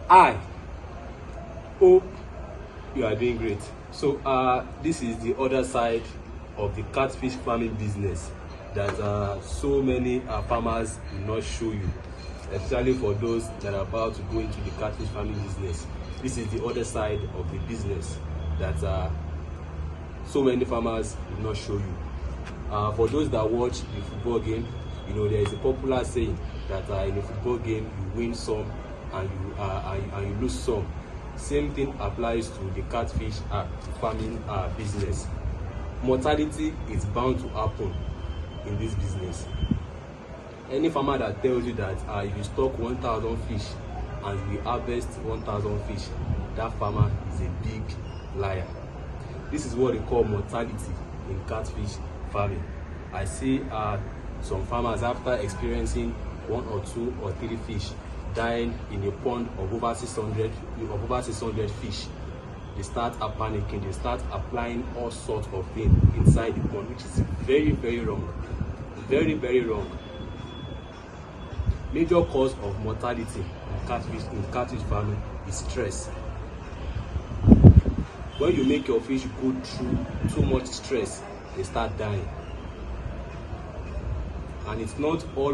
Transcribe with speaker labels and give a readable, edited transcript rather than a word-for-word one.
Speaker 1: I hope you are doing great. So this is the other side of the catfish farming business that so many farmers will not show you, especially for those that are about to go into the catfish farming business. This is the other side of the business that so many farmers will not show you. For those that watch the football game, you know there is a popular saying that in a football game you win some and you lose some. Same thing applies to the catfish farming business. Mortality is bound to happen in this business. Any farmer that tells you that if you stock 1,000 fish and you harvest 1,000 fish, that farmer is a big liar. This is what they call mortality in catfish farming. I see some farmers, after experiencing 1 or 2 or 3 fish dying in a pond of over 600 fish, they start panicking. They start applying all sorts of things inside the pond, which is very, very wrong. Very, very wrong. Major cause of mortality in catfish farming is stress. When you make your fish go through too much stress, they start dying. And it's not all